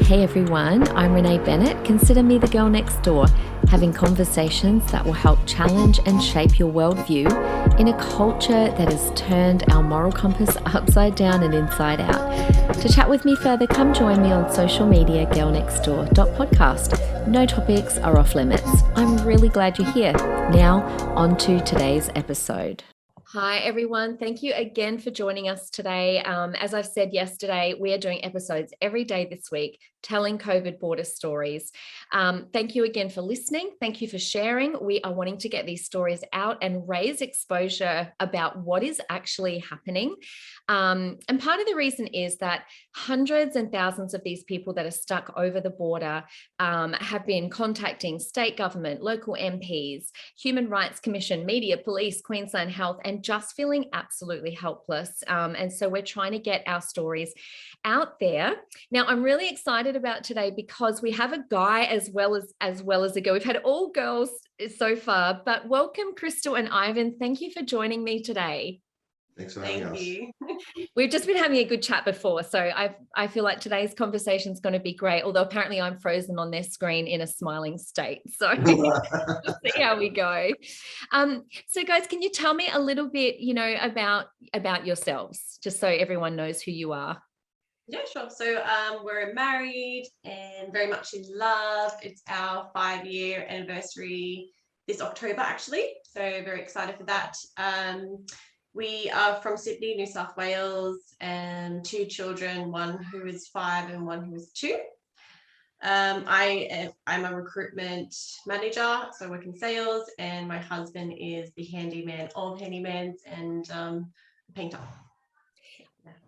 Hey everyone, I'm Renee Bennett. Consider me the girl next door, having conversations that will help challenge and shape your worldview in a culture that has turned our moral compass upside down and inside out. To chat with me further, come join me on social media, girlnextdoor.podcast. No topics are off limits. I'm really glad you're here. Now, on to today's episode. Hi, everyone. Thank you again for joining us today. As I've said yesterday, we are doing episodes every day this week, telling COVID border stories. Thank you again for listening. Thank you for sharing. We are wanting to get these stories out and raise exposure about what is actually happening. And part of the reason is that hundreds and thousands of these people that are stuck over the border have been contacting state government, local MPs, Human Rights Commission, media, police, Queensland Health, and just feeling absolutely helpless. And so we're trying to get our stories out there. Now, I'm really excited about today because we have a guy as well as a girl. We've had all girls so far, but welcome, Krystal and Ivan. Thank you for joining me today. Thanks for having us. We've just been having a good chat before, so I feel like today's conversation is going to be great, although apparently I'm frozen on their screen in a smiling state. So we'll see how we go. So guys, can you tell me a little bit, about yourselves, just so everyone knows who you are? Yeah, sure. So we're married and very much in love. It's our 5-year anniversary this October, actually. So very excited for that. We are from Sydney, New South Wales, and 2 children, one who is 5 and one who is 2. I'm a recruitment manager, so I work in sales, and my husband is the handyman of handymans and a painter.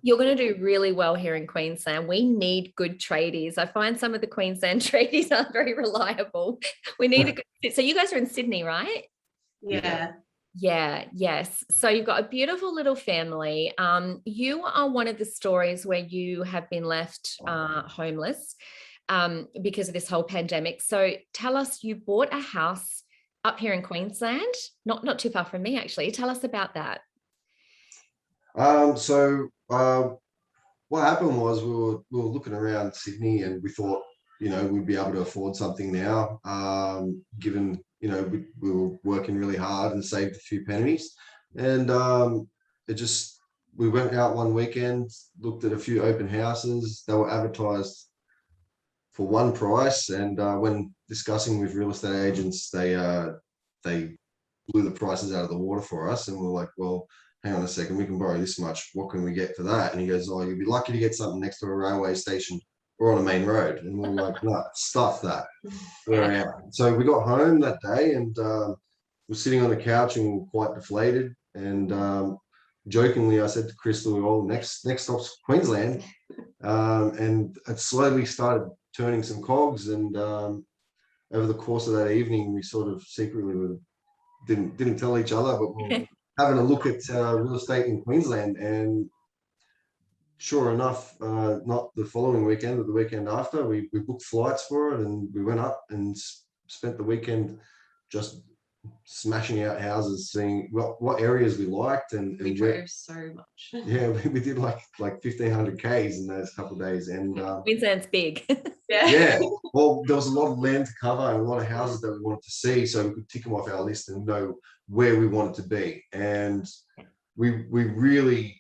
You're going to do really well here in Queensland. We need good tradies. I find some of the Queensland tradies aren't very reliable. We need a good. So you guys are in Sydney, right? Yeah. Yeah, yes. So you've got a beautiful little family. You are one of the stories where you have been left homeless because of this whole pandemic. So tell us, you bought a house up here in Queensland, not too far from me, actually. Tell us about that. What happened was we were looking around Sydney and we thought, we'd be able to afford something now, given, we were working really hard and saved a few pennies. And we went out one weekend, looked at a few open houses. They were advertised for one price. And when discussing with real estate agents, they blew the prices out of the water for us. And we're like, well, hang on a second, we can borrow this much. What can we get for that? And he goes, oh, you'd be lucky to get something next to a railway station or on a main road. And we're like, no, stuff that. We're out. So we got home that day and we're sitting on the couch and we were quite deflated. And jokingly, I said to Krystal, well, next stop's Queensland. And it slowly started turning some cogs. And over the course of that evening, we sort of secretly didn't tell each other, but we were having a look at real estate in Queensland. And sure enough, not the following weekend, but the weekend after, we booked flights for it and we went up and spent the weekend just smashing out houses, seeing what areas we liked. And we drove so much. Yeah, we did like 1,500 Ks in those couple of days. And Queensland's big. Yeah. Well, there was a lot of land to cover and a lot of houses that we wanted to see, so we could tick them off our list and know where we wanted to be. And we really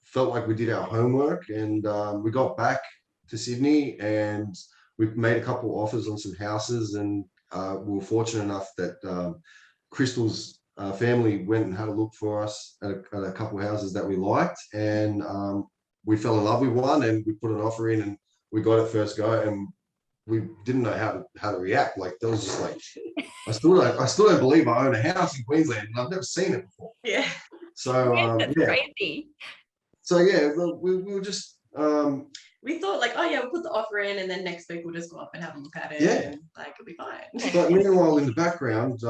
felt like we did our homework. And we got back to Sydney and we made a couple of offers on some houses. And we were fortunate enough that Krystal's family went and had a look for us at a couple of houses that we liked. And we fell in love with one and we put an offer in and we got it first go, and we didn't know how to react. Like, there was just like, I still don't believe I own a house in Queensland and I've never seen it before. Yeah. So that's crazy. So yeah, we were just we thought like, oh yeah, we'll put the offer in and then next week we'll just go up and have a look at it. Yeah. And like it'll be fine. But meanwhile, in the background,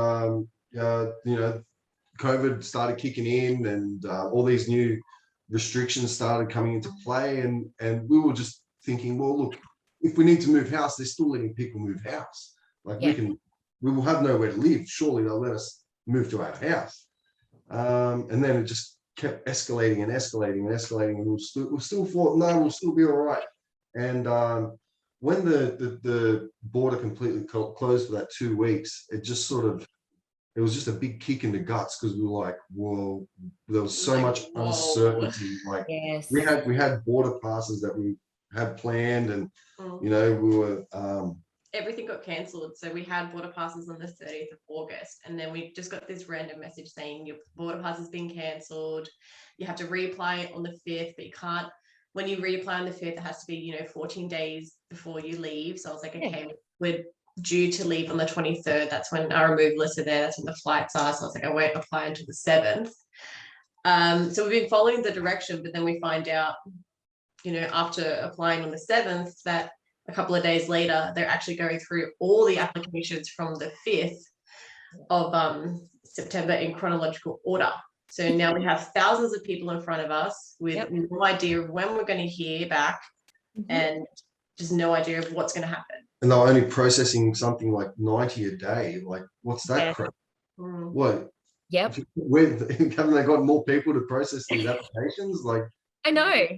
COVID started kicking in and all these new restrictions started coming into play, and we were just thinking, well, look, if we need to move house, they're still letting people move house. Like we will have nowhere to live. Surely they'll let us move to our house. And then it just kept escalating and escalating and escalating, and we still thought, no, we'll still be all right. And when the border completely closed for that 2 weeks, it just sort of, it was just a big kick in the guts, because we were like, whoa, there was so Like, much whoa. uncertainty. Like Yes. we had border passes that we had planned, and you know, we were everything got cancelled. So we had border passes on the 30th of August, and then we just got this random message saying your border pass has been cancelled. You have to reapply on the 5th, but you can't. When you reapply on the 5th, it has to be, you know, 14 days before you leave. So I was like, okay, we're due to leave on the 23rd. That's when our removalists are there. That's when the flights are. So I was like, I won't apply until the 7th. So we've been following the direction, but then we find out, you know, after applying on the 7th, that a couple of days later, they're actually going through all the applications from the 5th of September in chronological order. So now we have thousands of people in front of us with no idea of when we're going to hear back, and just no idea of what's going to happen. And they're only processing something like 90 a day. Like, what's that crap? What? Yep. Haven't they got more people to process these applications? Like, I know.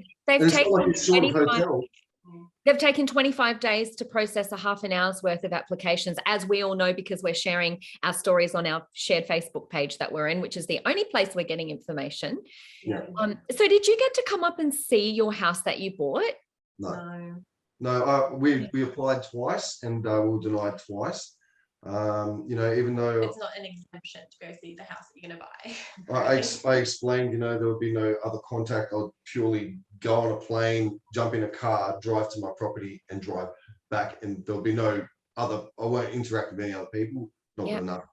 They've taken 25 days to process a half an hour's worth of applications, as we all know, because we're sharing our stories on our shared Facebook page that we're in, which is the only place we're getting information. Yeah. So did you get to come up and see your house that you bought? No. We applied twice, and we were denied twice. You know, even though it's not an exemption to go see the house that you're going to buy. I explained, you know, there would be no other contact. I would purely go on a plane, jump in a car, drive to my property, and drive back, and there'll be no other. I won't interact with any other people. Not good enough.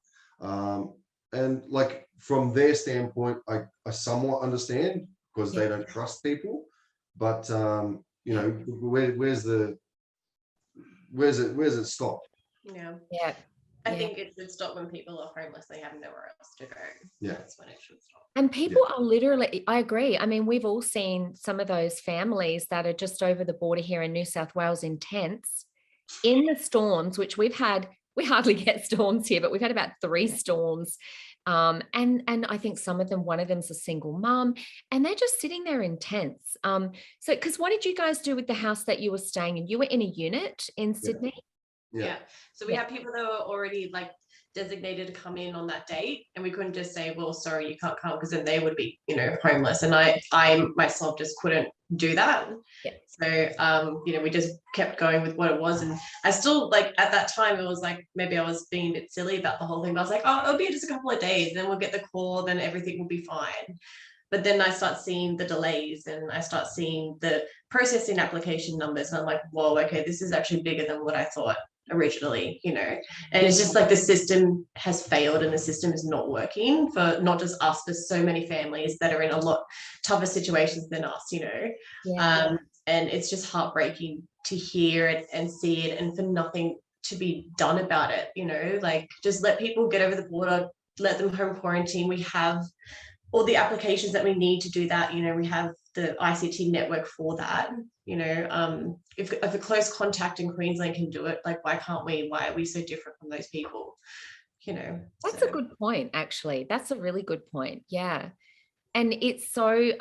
And like from their standpoint, I somewhat understand, because they don't trust people. But you know, where's it stopped? Yeah. I think it should stop when people are homeless. They have nowhere else to go. Yeah. That's when it should stop. And people are literally, I agree. I mean, we've all seen some of those families that are just over the border here in New South Wales in tents in the storms, which we hardly get storms here, but we've had about 3 storms. And I think one of them's a single mum, and they're just sitting there in tents. So, because what did you guys do with the house that you were staying in? You were in a unit in Sydney? Yeah. So we had people that were already like designated to come in on that date, and we couldn't just say, well, sorry, you can't come, because then they would be, you know, homeless. And I myself just couldn't do that. So you know, we just kept going with what it was. And I still, like, at that time, it was like, maybe I was being a bit silly about the whole thing, but I was like, oh, it'll be just a couple of days, then we'll get the call, then everything will be fine. But then I start seeing the delays, and I start seeing the processing application numbers, and I'm like, whoa, okay, this is actually bigger than what I thought originally, you know. And it's just like the system has failed, and the system is not working for not just us, but so many families that are in a lot tougher situations than us, you know. And it's just heartbreaking to hear it and see it, and for nothing to be done about it, you know. Like, just let people get over the border, let them home quarantine. We have all the applications that we need to do that, you know. We have the ICT network for that, you know. If a close contact in Queensland can do it, like, why can't we? Why are we so different from those people, you know? That's a good point, actually. That's a really good point. Yeah. And it's so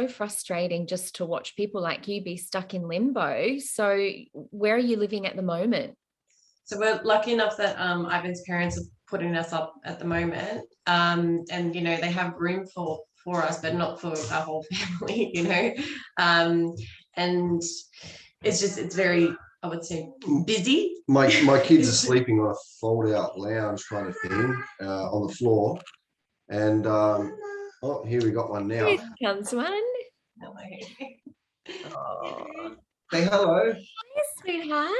frustrating just to watch people like you be stuck in limbo. So where are you living at the moment? So we're lucky enough that Ivan's parents are putting us up at the moment, and you know, they have room for us, but not for our whole family, you know. And it's very, I would say, busy. My kids are sleeping on a fold-out lounge kind of thing on the floor, and oh, here we got one now. Here comes one. Oh. Say hello. Hi, sweetheart.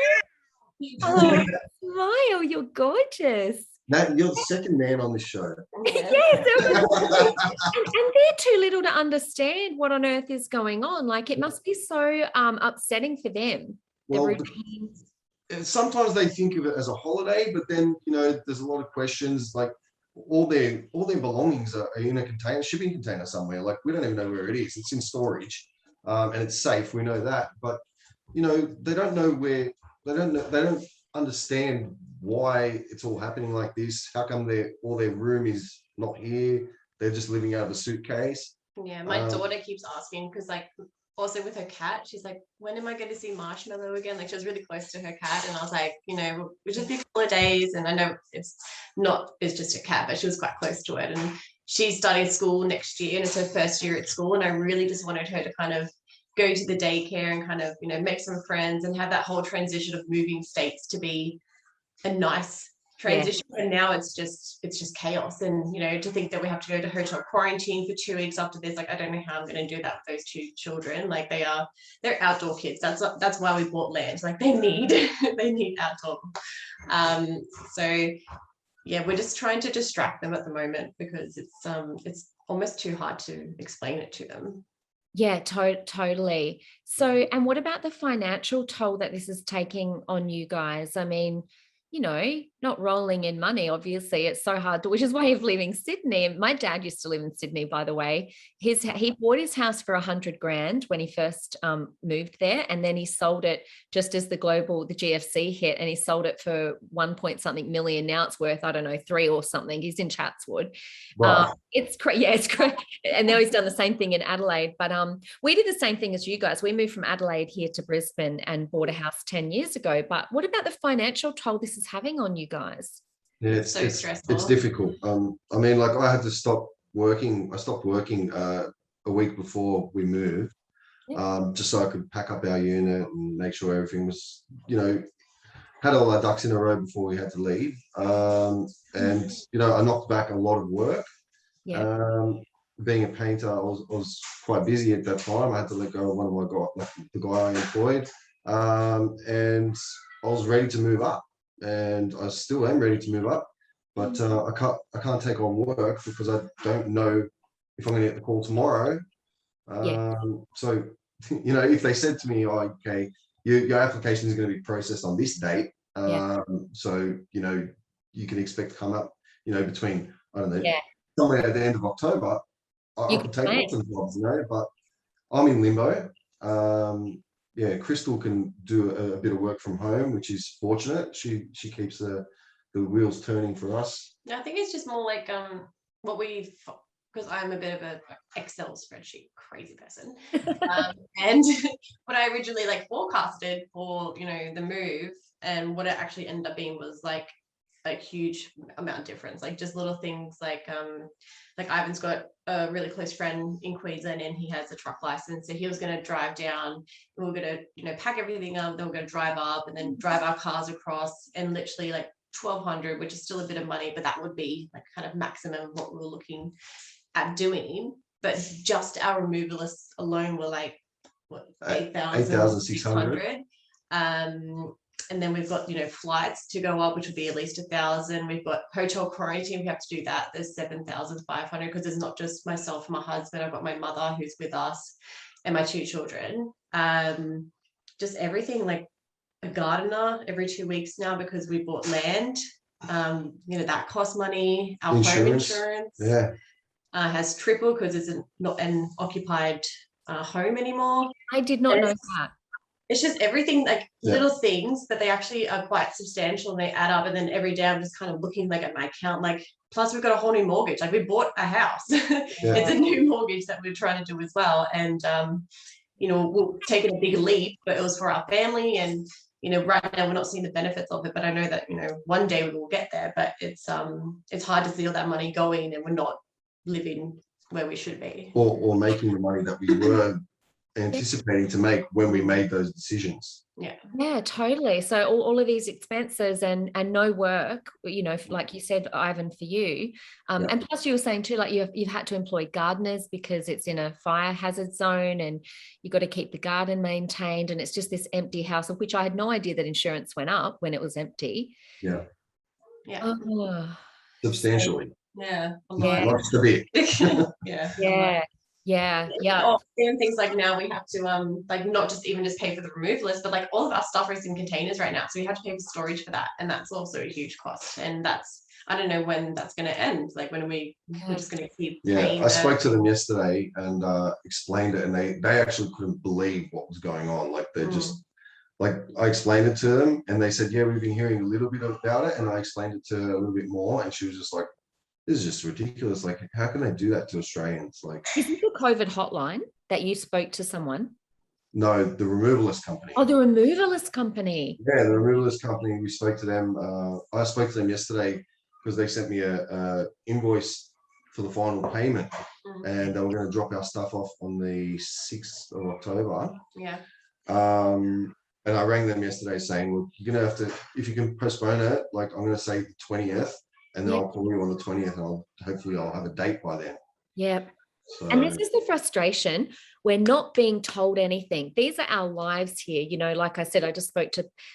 Oh, smile, you're gorgeous. That, you're the second man on the show. Yes, and they're too little to understand what on earth is going on. Like, it must be so upsetting for them. Well, sometimes they think of it as a holiday, but then, you know, there's a lot of questions. Like, all their belongings are in a shipping container somewhere. Like, we don't even know where it is. It's in storage, and it's safe. We know that, but you know, they don't know where. They don't understand why it's all happening like this. How come all their room is not here? They're just living out of a suitcase. Yeah, my daughter keeps asking, because like also with her cat, she's like, when am I going to see Marshmallow again? Like, she was really close to her cat, and I was like, you know, we'll just be a couple of days. And I know it's just a cat, but she was quite close to it. And she's starting school next year, and it's her first year at school. And I really just wanted her to kind of go to the daycare and kind of, you know, make some friends and have that whole transition of moving states to be a nice transition. And now it's just chaos. And, you know, to think that we have to go to hotel quarantine for 2 weeks after this, like, I don't know how I'm going to do that with those two children. Like, they're outdoor kids. That's why we bought land. Like, they need outdoor. So yeah, we're just trying to distract them at the moment, because it's almost too hard to explain it to them. Yeah, totally. So, and what about the financial toll that this is taking on you guys? I mean, you know, not rolling in money, obviously. It's so hard to, which is why you're leaving Sydney. My dad used to live in Sydney, by the way. He bought his house for $100,000 when he first moved there, and then he sold it just as the GFC hit, and he sold it for 1 point something million. Now it's worth, I don't know, 3 or something. He's in Chatswood. Wow. It's crazy. Yeah, it's great. And now he's done the same thing in Adelaide. But we did the same thing as you guys. We moved from Adelaide here to Brisbane and bought a house 10 years ago. But what about the financial toll this is having on you guys? Yeah, it's So stressful. It's difficult. I mean, like, I had to stop working. I stopped working a week before we moved, just so I could pack up our unit and make sure everything was, you know, had all our ducks in a row before we had to leave. And you know, I knocked back a lot of work. Yeah. Being a painter, I was quite busy at that time. I had to let go of one of my guys, like the guy I employed, and I was ready to move up, and I still am ready to move up, but I can't take on work because I don't know if I'm going to get the call tomorrow. So, you know, if they said to me, oh, okay, your application is going to be processed on this date, so, you know, you can expect to come up, you know, between, I don't know, somewhere at the end of October, I could take lots of jobs, you know, but I'm in limbo. Yeah, Krystal can do a bit of work from home, which is fortunate. She keeps the wheels turning for us. I think it's just more like because I'm a bit of a Excel spreadsheet crazy person, and what I originally like forecasted for, you know, the move, and what it actually ended up being was like a huge amount of difference. Like, just little things like Ivan's got a really close friend in Queensland, and he has a truck license, so he was going to drive down, and we're going to, you know, pack everything up, then we're going to drive up and then drive our cars across, and literally like 1,200, which is still a bit of money, but that would be like kind of maximum what we were looking at doing. But just our removalists alone were like, what, 8,600. And then we've got, you know, flights to go up, which would be at least 1,000. We've got hotel quarantine. We have to do that. There's 7,500, because there's not just myself and my husband. I've got my mother who's with us and my 2 children. Just everything, like a gardener every 2 weeks now, because we bought land. You know, that costs money. Our home insurance has tripled because it's not an occupied home anymore. I did not know that. It's just everything, like little things, but they actually are quite substantial, and they add up. And then every day I'm just kind of looking like at my account, like, plus we've got a whole new mortgage. Like, we bought a house. It's a new mortgage that we're trying to do as well. And, you know, we're taking a big leap, but it was for our family. And, you know, right now we're not seeing the benefits of it, but I know that, you know, one day we will get there. But it's hard to see all that money going, and we're not living where we should be. Or making the money that we were anticipating to make when we made those decisions. Yeah, totally. So all of these expenses and no work, you know, like you said, Ivan, for you, and plus you were saying too, like you've had to employ gardeners because it's in a fire hazard zone, and you've got to keep the garden maintained, and it's just this empty house, of which I had no idea that insurance went up when it was empty. Substantially. Not just a bit. And things like now we have to like not just even just pay for the removalist, but like all of our stuff is in containers right now, so we have to pay for storage for that, and that's also a huge cost. And that's, I don't know when that's going to end. Like, when we're just going to keep paying. I spoke to them yesterday and explained it, and they actually couldn't believe what was going on. Like, they're just like, I explained it to them, and they said, yeah, we've been hearing a little bit about it, and I explained it to her a little bit more, and she was just like, this is just ridiculous. Like, how can they do that to Australians? Like, is this a COVID hotline that you spoke to someone? No, the removalist company. Oh, the removalist company. Yeah, the removalist company. We spoke to them. I spoke to them yesterday because they sent me a invoice for the final payment, and they were going to drop our stuff off on the 6th of October. Yeah. And I rang them yesterday saying, "Well, you're going to have to, if you can postpone it, like I'm going to say the 20th, and then I'll call you on the 20th, and hopefully I'll have a date by then." Yeah. So, and this is the frustration. We're not being told anything. These are our lives here. You know, like I said, I just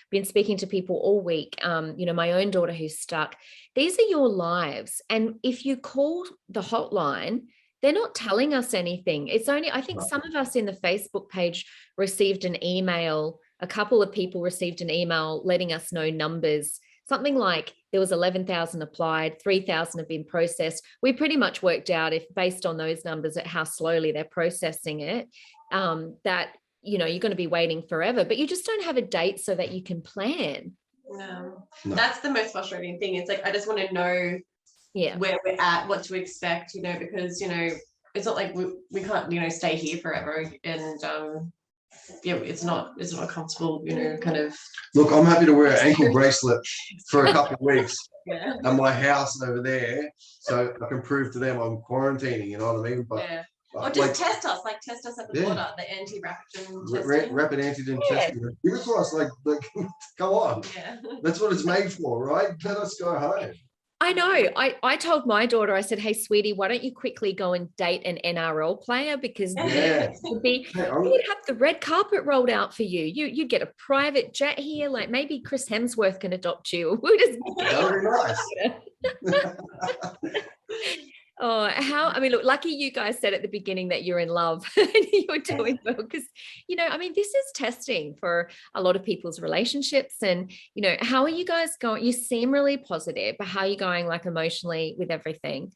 been speaking to people all week. You know, my own daughter who's stuck. These are your lives. And if you call the hotline, they're not telling us anything. It's only, I think some of us in the Facebook page received an email. A couple of people received an email letting us know numbers. Something like there was 11,000 applied, 3,000 have been processed. We pretty much worked out, if based on those numbers, at how slowly they're processing it, that, you know, you're going to be waiting forever, but you just don't have a date so that you can plan. No. That's the most frustrating thing. It's like, I just want to know where we're at, what to expect, you know, because, you know, it's not like we can't, you know, stay here forever, and it's not comfortable, you know, kind of. Look, I'm happy to wear an ankle bracelet for a couple of weeks at my house over there, so I can prove to them I'm quarantining, you know what I mean? But or just test us at the border, the anti-rapid testing. Rapid antigen testing. Give it to us, like go on. That's what it's made for, right? Let us go home. I know. I told my daughter, I said, "Hey, sweetie, why don't you quickly go and date an NRL player? Because you'd have the red carpet rolled out for you. You'd get a private jet here. Like maybe Chris Hemsworth can adopt you." That would be nice. I mean, look, lucky you guys said at the beginning that you're in love and you're doing well, because, you know, I mean, this is testing for a lot of people's relationships. And, you know, how are you guys going? You seem really positive, but how are you going, like, emotionally with everything?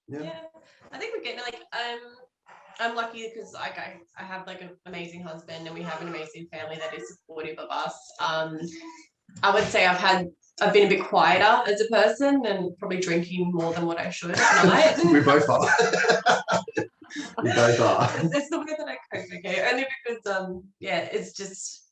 Yeah, I think we're getting, like, I'm lucky because I have like an amazing husband, and we have an amazing family that is supportive of us. I would say I've been a bit quieter as a person, and probably drinking more than what I should at night. We both are. We both are. It's the way that I cope, okay? Only because it's just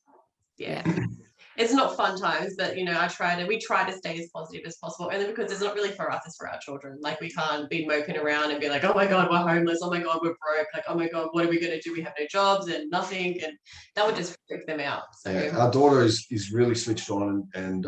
it's not fun times, but you know, we try to stay as positive as possible, only because it's not really for us, it's for our children. Like, we can't be moping around and be like, "Oh my God, we're homeless, oh my God, we're broke, like, oh my God, what are we going to do? We have no jobs and nothing," and that would just freak them out. So our daughter is really switched on, and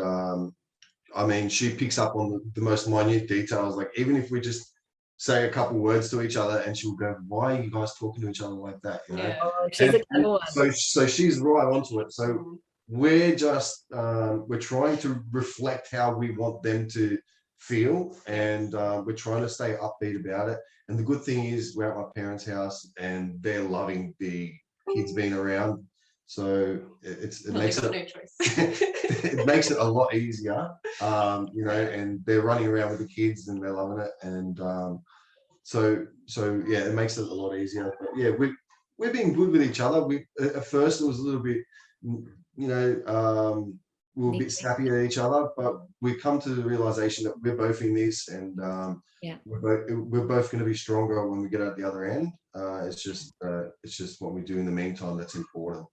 I mean, she picks up on the most minute details. Like, even if we just say a couple words to each other, and she'll go, "Why are you guys talking to each other like that?" You know? She's a clever one. So she's right onto it. So we're just we're trying to reflect how we want them to feel, and we're trying to stay upbeat about it. And the good thing is, we're at my parents' house, and they're loving the kids being around. So it makes it no choice. it makes it a lot easier, you know, and they're running around with the kids and they're loving it, and so yeah, it makes it a lot easier. But yeah, we're being good with each other. We at first it was a little bit, you know, we were a bit snappy at each other, but we come to the realization that we're both in this, and we're both going to be stronger when we get out the other end. It's just what we do in the meantime that's important.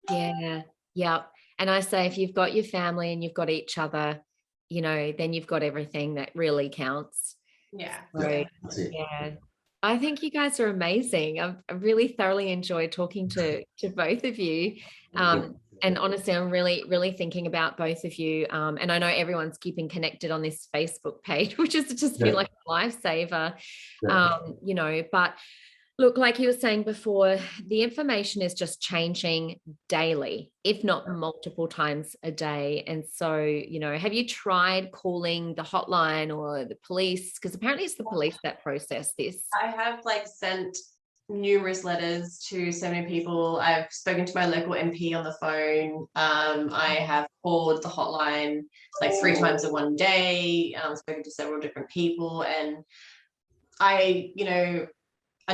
Yeah. And I say, if you've got your family and you've got each other, you know, then you've got everything that really counts. I think you guys are amazing. I've really thoroughly enjoyed talking to both of you. And honestly, I'm really, really thinking about both of you. And I know everyone's keeping connected on this Facebook page, which has just been like a lifesaver, you know, but look, like you were saying before, the information is just changing daily, if not multiple times a day. And so, you know, have you tried calling the hotline or the police? Because apparently it's the police that process this. I have sent numerous letters to so many people. I've spoken to my local MP on the phone. I have called the hotline 3 times in one day. Spoken to several different people, and I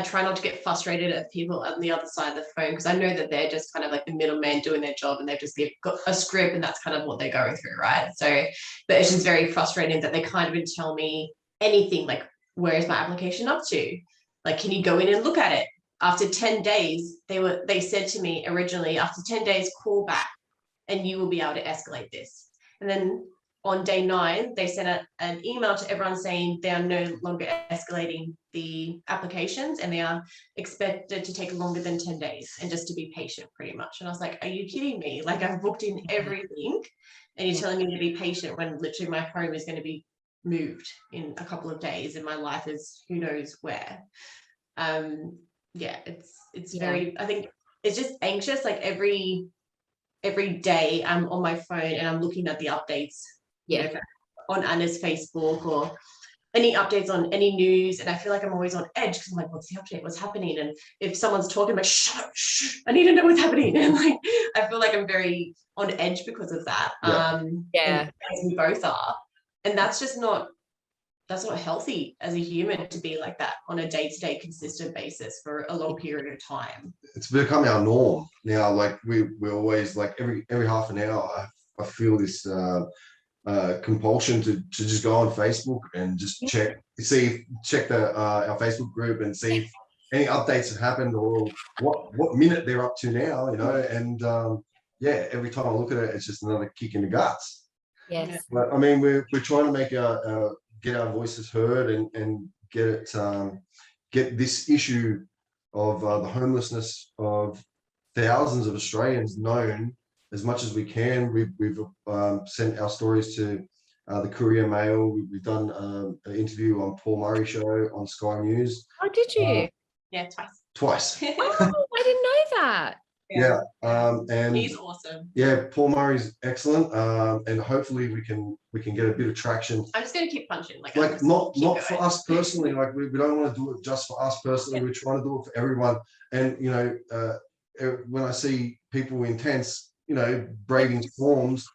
try not to get frustrated at people on the other side of the phone, because I know that they're just kind of like the middleman doing their job, and they've just got a script, and that's kind of what they're going through, right? So, but it's just very frustrating that they can't even tell me anything, like, where is my application up to? Like, can you go in and look at it? after 10 days, they said to me originally, after 10 days, call back and you will be able to escalate this. And then on day 9, they sent an email to everyone saying they are no longer escalating the applications and they are expected to take longer than 10 days and just to be patient pretty much. And I was like, are you kidding me? Like, I've booked in everything and you're telling me to be patient when literally my home is going to be moved in a couple of days and my life is who knows where. It's very, I think it's just anxious. Like every day I'm on my phone and I'm looking at the updates, you know, on Anna's Facebook or any updates on any news. And I feel like I'm always on edge because I'm like, what's the update? What's happening? And if someone's talking, I'm like, shut up, shh, I need to know what's happening. And like, I feel like I'm very on edge because of that. And as we both are. And that's just not healthy as a human to be like that on a day-to-day consistent basis for a long period of time. It's become our norm now. Like we're always like every half an hour I feel this compulsion to just go on Facebook and just check our Facebook group and see if any updates have happened or what minute they're up to now, you know. And every time I look at it, it's just another kick in the guts. But I mean, we're trying to make get our voices heard and get this issue of the homelessness of thousands of Australians known as much as we can. We've sent our stories to the Courier Mail. We've done an interview on Paul Murray's show on Sky News. Oh, did you? Yeah, Twice. Oh, I didn't know that. And he's awesome. Yeah, Paul Murray's excellent, and hopefully we can get a bit of traction. I'm just going to keep punching, like not for us personally. Like we don't want to do it just for us personally. We're trying to do it for everyone. And you know, when I see people intense, you know, braving storms,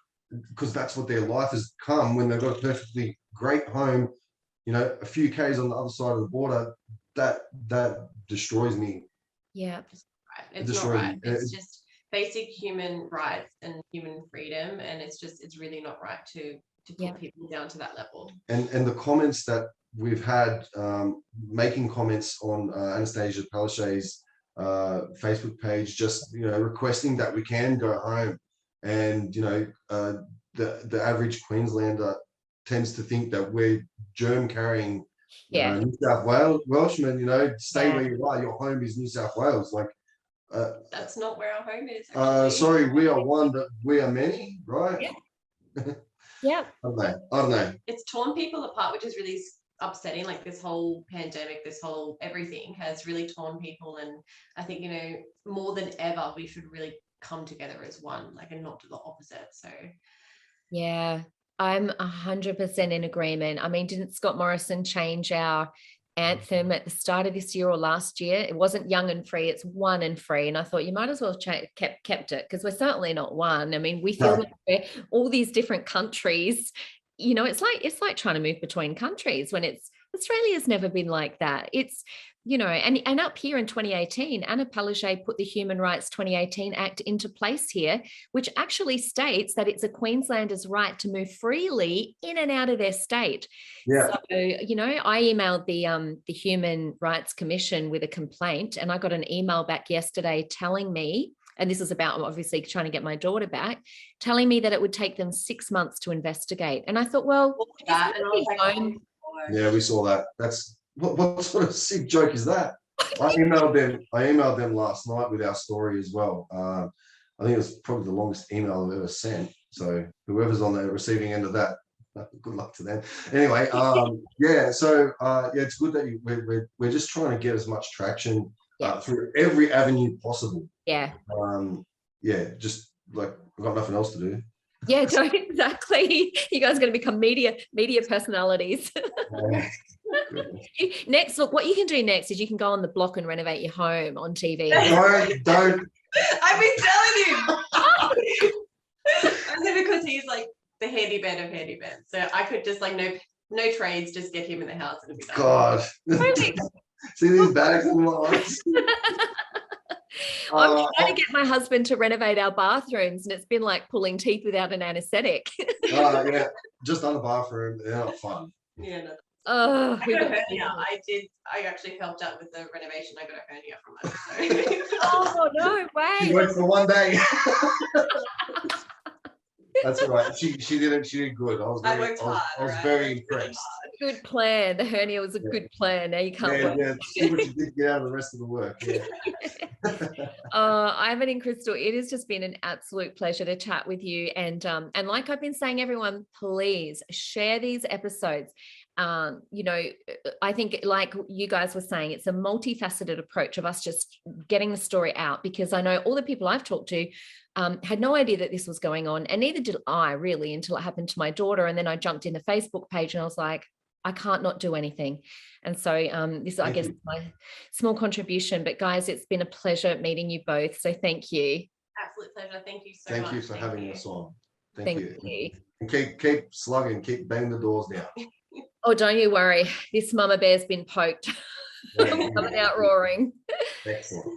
because that's what their life has come when they've got a perfectly great home, you know, a few k's on the other side of the border, that destroys me. Yeah. It's not right. It's just basic human rights and human freedom, and it's really not right to put people down to that level. And the comments that we've had making comments on Anastasia Palaszczuk's Facebook page, just, you know, requesting that we can go home, and you know, the average Queenslander tends to think that we're germ carrying New South Welshmen. You know, stay where you are. Your home is New South Wales. Like. That's not where our home is. Sorry, we are one, but we are many, right? Yeah. I don't know. It's torn people apart, which is really upsetting. Like this whole pandemic, this whole everything has really torn people, and I think, you know, more than ever, we should really come together as one, like, and not do the opposite. So, yeah, I'm 100% in agreement. I mean, didn't Scott Morrison change our anthem at the start of this year or last year? It wasn't young and free, it's one and free. And I thought you might as well kept it, because we're certainly not one. I mean, we feel like we're all these different countries. You know, it's like trying to move between countries when Australia's never been like that. It's, you know, and up here in 2018, Anna Palaszczuk put the Human Rights 2018 Act into place here, which actually states that it's a Queenslander's right to move freely in and out of their state. So, you know, I emailed the Human Rights Commission with a complaint, and I got an email back yesterday telling me, and this is about obviously trying to get my daughter back, telling me that it would take them 6 months to investigate. And I thought, well, yeah, we saw that. That's what sort of sick joke is that? I emailed them last night with our story as well. I think it was probably the longest email I've ever sent. So whoever's on the receiving end of that, good luck to them. Anyway, so it's good that we're just trying to get as much traction through every avenue possible. Just like I've got nothing else to do. Yeah, exactly. You guys are going to become media personalities. Next, look, what you can do next is you can go on the block and renovate your home on TV. Don't. I've been telling him. Only because he's like the handyman of handyman. So I could just like no trades, just get him in the house and it'd be done. God. See these bags in my eyes. I'm trying to get my husband to renovate our bathrooms, and it's been like pulling teeth without an anesthetic. Just on the bathroom, they're not fun. Yeah, no. Oh, I got a hernia. I actually helped out with the renovation. I got a hernia from it. So. Oh, no She way. worked for one day. That's all right. She did good. I was very impressed. Good plan. The hernia was a good plan. Now you can't work. Yeah. See what you did get out of the rest of the work. Yeah. Ivan and Krystal, it has just been an absolute pleasure to chat with you. And like I've been saying, everyone, please share these episodes. You know, I think like you guys were saying, it's a multifaceted approach of us just getting the story out, because I know all the people I've talked to had no idea that this was going on, and neither did I really until it happened to my daughter. And then I jumped in the Facebook page and I was like, I can't not do anything. And so this, I guess, is my small contribution. But guys, it's been a pleasure meeting you both. So thank you. Absolute pleasure. Thank you so much. Thank you for having us on. Thank you. And keep slugging, keep banging the doors down. Oh, don't you worry. This mama bear's been poked. I'm coming out roaring. Excellent.